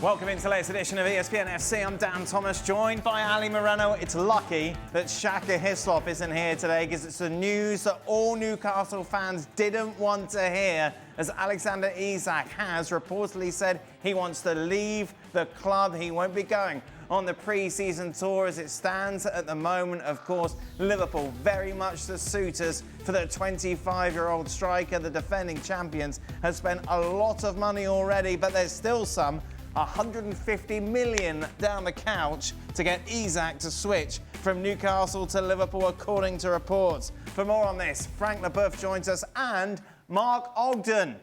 Welcome into the latest edition of ESPN FC. I'm Dan Thomas, joined by Ali Moreno. It's lucky that Shaka Hislop isn't here today because it's the news that all Newcastle fans didn't want to hear, as Alexander Isak has reportedly said he wants to leave the club. He won't be going on the pre-season tour as it stands at the moment. Of course, Liverpool very much the suitors for the 25-year-old striker. The defending champions have spent a lot of money already, but there's still some 150 million down the couch to get Isak to switch from Newcastle to Liverpool, according to reports. For more on this, Frank Leboeuf joins us and Mark Ogden.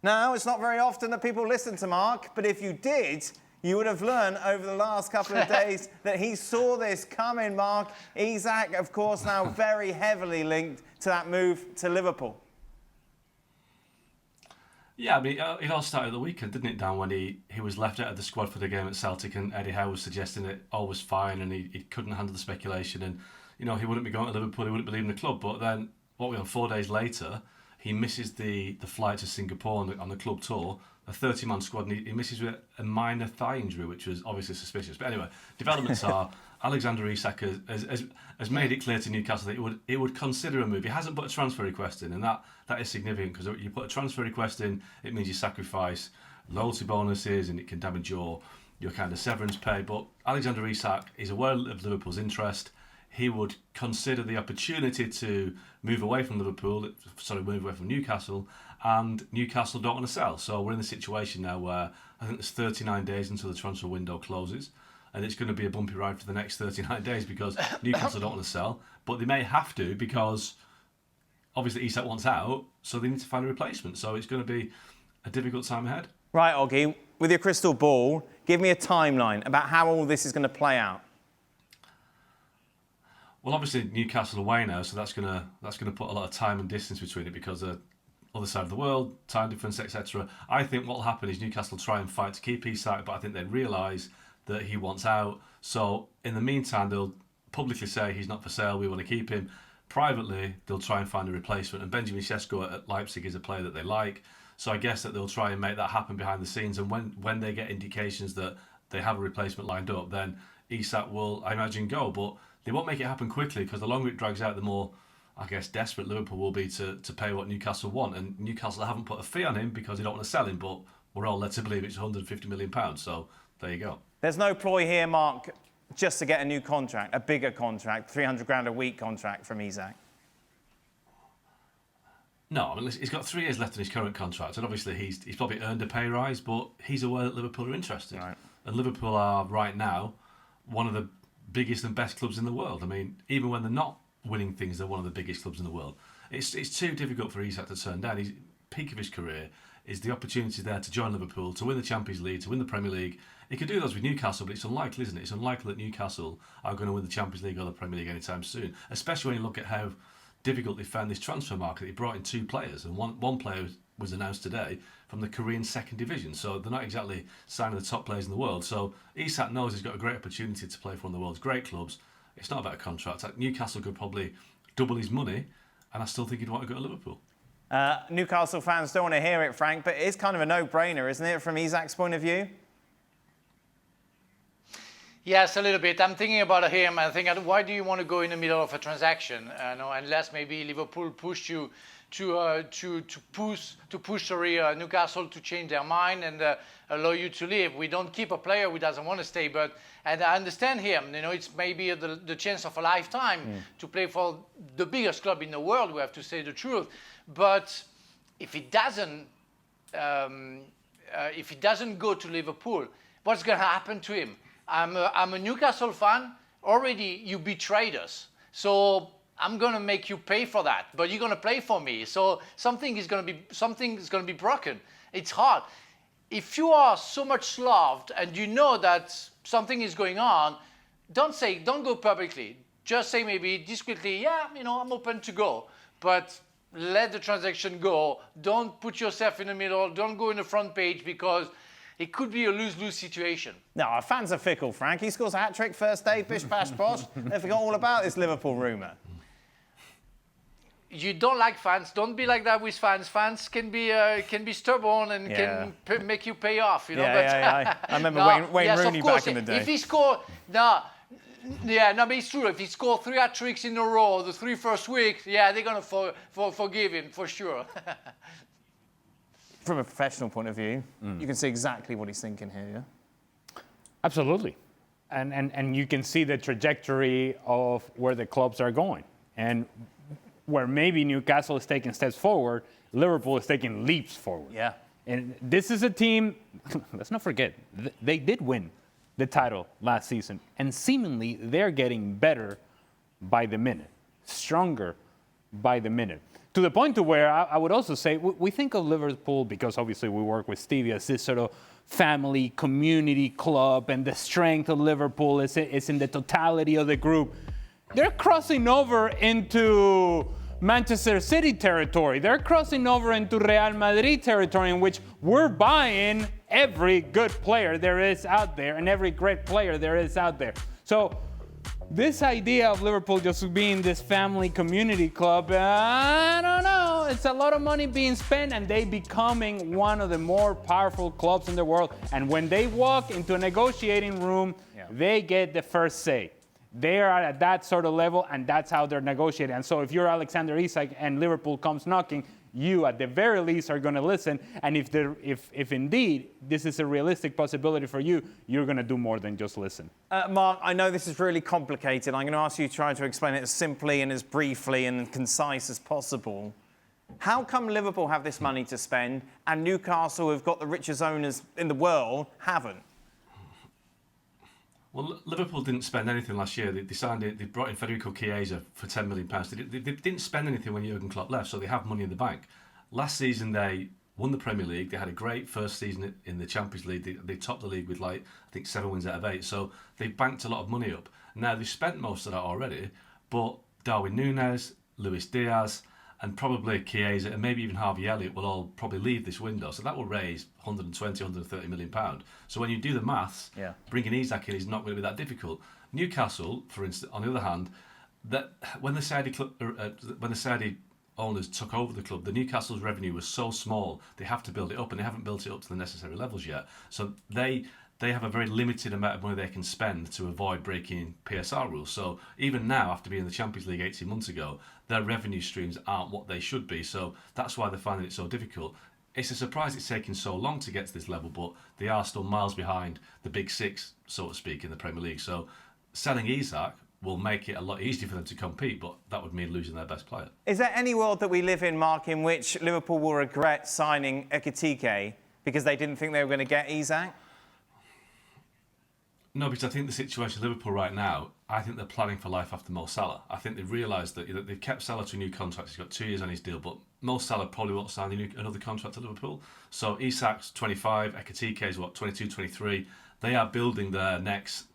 Now, it's not very often that people listen to Mark, but if you did, you would have learned over the last couple of days that he saw this coming, Mark. Isak, of course, now very heavily linked to that move to Liverpool. Yeah, I mean, it all started at the weekend, didn't it, Dan, when he was left out of the squad for the game at Celtic and Eddie Howe was suggesting that all was fine and he couldn't handle the speculation and, you know, he wouldn't be going to Liverpool, he wouldn't be leaving the club. But then, 4 days later, he misses the flight to Singapore on the club tour, a 30-man squad, and he misses with a minor thigh injury, which was obviously suspicious. But anyway, developments are Alexander Isak has made it clear to Newcastle that he would consider a move. He hasn't put a transfer request in, and that is significant because you put a transfer request in, it means you sacrifice loyalty bonuses and it can damage your kind of severance pay. But Alexander Isak is aware of Liverpool's interest. He would consider the opportunity to move away from move away from Newcastle, and Newcastle don't want to sell. So we're in the situation now where I think there's 39 days until the transfer window closes, and it's going to be a bumpy ride for the next 39 days because Newcastle don't want to sell, but they may have to because obviously Isak wants out, so they need to find a replacement. So it's going to be a difficult time ahead. Right, Oggy, with your crystal ball, give me a timeline about how all this is going to play out. Well, obviously Newcastle away now, so that's going to put a lot of time and distance between it because the other side of the world, time difference, etc. I think what will happen is Newcastle try and fight to keep Isak, but I think they realise that he wants out. So in the meantime, they'll publicly say he's not for sale, we want to keep him. Privately, they'll try and find a replacement. And Benjamin Sesko at Leipzig is a player that they like. So I guess that they'll try and make that happen behind the scenes. And when they get indications that they have a replacement lined up, then Isak will, I imagine, go. But they won't make it happen quickly because the longer it drags out, the more, I guess, desperate Liverpool will be to pay what Newcastle want. And Newcastle haven't put a fee on him because they don't want to sell him, but we're all led to believe it's £150 million. So there you go. There's no ploy here, Mark, just to get a new contract, a bigger contract, 300 grand a week contract from Isak. No, I mean, he's got 3 years left in his current contract, and obviously he's probably earned a pay rise, but he's aware that Liverpool are interested. Right. And Liverpool are, right now, one of the biggest and best clubs in the world. I mean, even when they're not winning things, they're one of the biggest clubs in the world. It's too difficult for Isak to turn down. He's peak of his career. Is the opportunity there to join Liverpool, to win the Champions League, to win the Premier League. He could do those with Newcastle, but it's unlikely, isn't it? It's unlikely that Newcastle are going to win the Champions League or the Premier League anytime soon, especially when you look at how difficult they found this transfer market. They brought in 2 players, and one player was announced today from the Korean second division, so they're not exactly signing the top players in the world. So Isak knows he's got a great opportunity to play for one of the world's great clubs. It's not about a contract. Newcastle could probably double his money, and I still think he'd want to go to Liverpool. Newcastle fans don't want to hear it, Frank, but it's kind of a no-brainer, isn't it, from Isak's point of view? Yes, a little bit. I'm thinking about him. I think, why do you want to go in the middle of a transaction? Unless maybe Liverpool pushed you to push Newcastle to change their mind and allow you to leave. We don't keep a player who doesn't want to stay. And I understand him. You know, it's maybe the chance of a lifetime to play for the biggest club in the world. We have to say the truth. But if it doesn't go to Liverpool, what's going to happen to him? I'm a Newcastle fan. Already, you betrayed us. So I'm going to make you pay for that. But you're going to play for me. So something is going to be broken. It's hard. If you are so much loved and you know that something is going on, don't go publicly. Just say maybe discreetly, yeah, I'm open to go. But let the transaction go. Don't put yourself in the middle. Don't go in the front page because it could be a lose-lose situation. No, our fans are fickle, Frank. He scores a hat-trick first day, bish, bash, bosh. They forgot all about this Liverpool rumour. you don't like fans. Don't be like that with fans. Fans can be stubborn and can make you pay off. You know. Yeah. I remember Wayne Rooney back in the day. If he scored, but it's true. If he scored 3 hat-tricks in a row the 3 first weeks, they're gonna forgive him for sure. From a professional point of view, you can see exactly what he's thinking here. Yeah? Absolutely, and you can see the trajectory of where the clubs are going, and where maybe Newcastle is taking steps forward, Liverpool is taking leaps forward. Yeah. And this is a team, let's not forget, they did win the title last season, and seemingly they're getting better by the minute, stronger by the minute. To the point to where I would also say, we think of Liverpool, because obviously we work with Stevie, as this sort of family, community club, and the strength of Liverpool is in the totality of the group. They're crossing over into Manchester City territory. They're crossing over into Real Madrid territory, in which we're buying every good player there is out there and every great player there is out there. So this idea of Liverpool just being this family community club, I don't know. It's a lot of money being spent, and they becoming one of the more powerful clubs in the world. And when they walk into a negotiating room, they get the first say. They are at that sort of level, and that's how they're negotiating. And so if you're Alexander Isak and Liverpool comes knocking, you at the very least are going to listen. And if indeed this is a realistic possibility for you, you're going to do more than just listen. Mark, I know this is really complicated. I'm going to ask you to try to explain it as simply and as briefly and concise as possible. How come Liverpool have this money to spend and Newcastle, who've got the richest owners in the world, haven't? Well, Liverpool didn't spend anything last year. They brought in Federico Chiesa for £10 million. They didn't spend anything when Jurgen Klopp left, so they have money in the bank. Last season, they won the Premier League. They had a great first season in the Champions League. They topped the league with, I think, 7 wins out of 8. So they banked a lot of money up. Now, they've spent most of that already, but Darwin Núñez, Luis Diaz, and probably Chiesa and maybe even Harvey Elliott will all probably leave this window. So that will raise 120, 130 million pounds. So when you do the maths, bringing Isak in is not going to be that difficult. Newcastle, for instance, on the other hand, that when the Saudi owners took over the club, the Newcastle's revenue was so small they have to build it up, and they haven't built it up to the necessary levels yet. So they have a very limited amount of money they can spend to avoid breaking PSR rules. So even now, after being in the Champions League 18 months ago, their revenue streams aren't what they should be. So that's why they're finding it so difficult. It's a surprise it's taking so long to get to this level, but they are still miles behind the big six, so to speak, in the Premier League. So selling Isak will make it a lot easier for them to compete, but that would mean losing their best player. Is there any world that we live in, Mark, in which Liverpool will regret signing Ekitike because they didn't think they were going to get Isak? No, because I think the situation in Liverpool right now, I think they're planning for life after Mo Salah. I think they've realised that they've kept Salah to a new contract. He's got 2 years on his deal, but Mo Salah probably won't sign another contract at Liverpool. So Isak's 25, Ekitike is 22, 23. They are building their next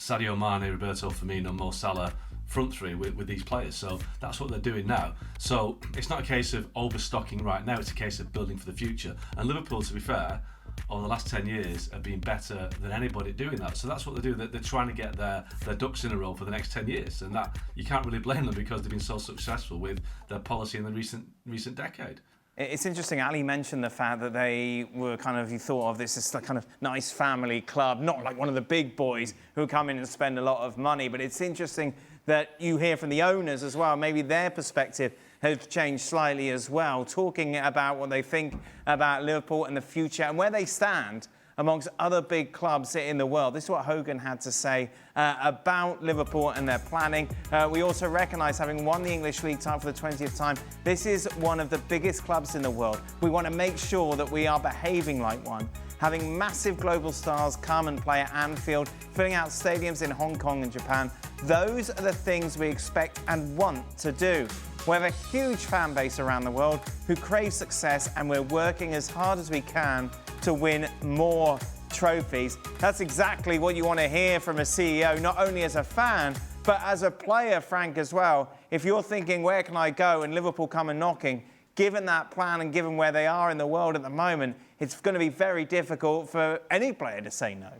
Sadio Mane, Roberto Firmino, Mo Salah front three with these players. So that's what they're doing now. So it's not a case of overstocking right now, it's a case of building for the future. And Liverpool, to be fair, over the last 10 years have been better than anybody doing that. So that's what they do. They're trying to get their ducks in a row for the next 10 years. And that you can't really blame them because they've been so successful with their policy in the recent decade. It's interesting, Ali mentioned the fact that they were you thought of this as a kind of nice family club, not like one of the big boys who come in and spend a lot of money. But it's interesting that you hear from the owners as well, maybe their perspective has changed slightly as well, talking about what they think about Liverpool and the future and where they stand amongst other big clubs in the world. This is what Hogan had to say about Liverpool and their planning. We also recognise, having won the English League title for the 20th time, this is one of the biggest clubs in the world. We want to make sure that we are behaving like one, having massive global stars come and play at Anfield, filling out stadiums in Hong Kong and Japan. Those are the things we expect and want to do. We have a huge fan base around the world who crave success, and we're working as hard as we can to win more trophies. That's exactly what you want to hear from a CEO, not only as a fan, but as a player, Frank, as well. If you're thinking, where can I go, and Liverpool come and knocking, given that plan and given where they are in the world at the moment, it's going to be very difficult for any player to say no.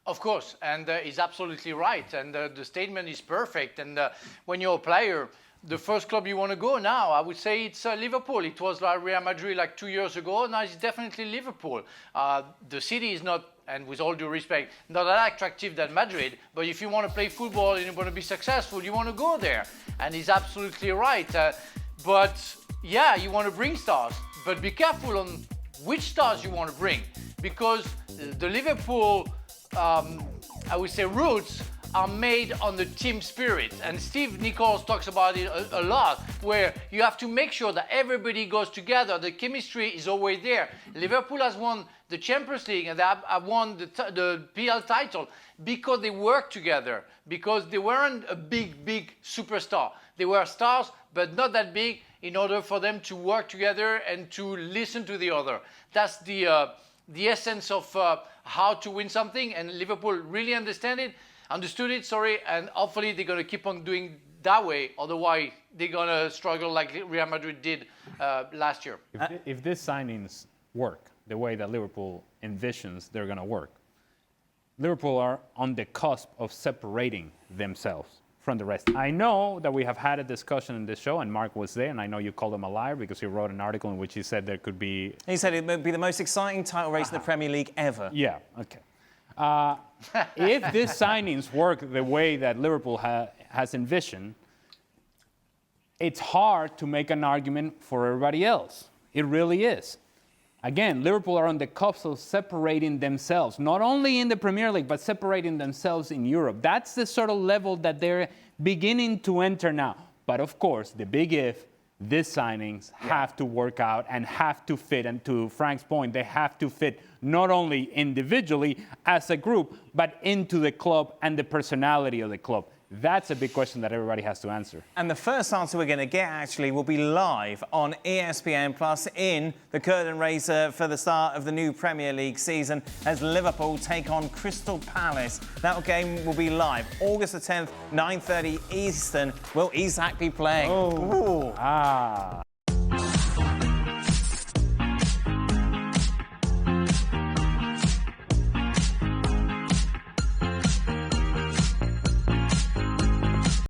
Of course, and he's absolutely right. And the statement is perfect. And when you're a player, the first club you want to go now, I would say it's Liverpool. It was like Real Madrid like 2 years ago. Now it's definitely Liverpool. The city is not, and with all due respect, not that attractive than Madrid. But if you want to play football and you want to be successful, you want to go there. And he's absolutely right. But yeah, you want to bring stars, but be careful on which stars you want to bring, because the Liverpool, I would say, roots are made on the team spirit. And Steve Nichols talks about it a lot, where you have to make sure that everybody goes together. The chemistry is always there. Liverpool has won the Champions League and they have won the PL title because they worked together, because they weren't a big superstar. They were stars, but not that big, in order for them to work together and to listen to the other. That's the essence of how to win something, and Liverpool really understood it, and hopefully they're going to keep on doing that way. Otherwise, they're going to struggle like Real Madrid did last year. If these signings work the way that Liverpool envisions they're going to work, Liverpool are on the cusp of separating themselves from the rest. I know that we have had a discussion in this show, and Mark was there, and I know you called him a liar because he wrote an article in which he said there could be... He said it would be the most exciting title race in the Premier League ever. Yeah, okay. If these signings work the way that Liverpool has envisioned, it's hard to make an argument for everybody else. It really is. Again, Liverpool are on the cusp of separating themselves, not only in the Premier League, but separating themselves in Europe. That's the sort of level that they're beginning to enter now. But of course, the big if, these signings have to work out and have to fit. And to Frank's point, they have to fit not only individually as a group, but into the club and the personality of the club. That's a big question that everybody has to answer. And the first answer we're going to get, actually, will be live on ESPN Plus in the curtain raiser for the start of the new Premier League season as Liverpool take on Crystal Palace. That game will be live August the 10th, 9:30 Eastern. Will Isak be playing? Oh. Ah.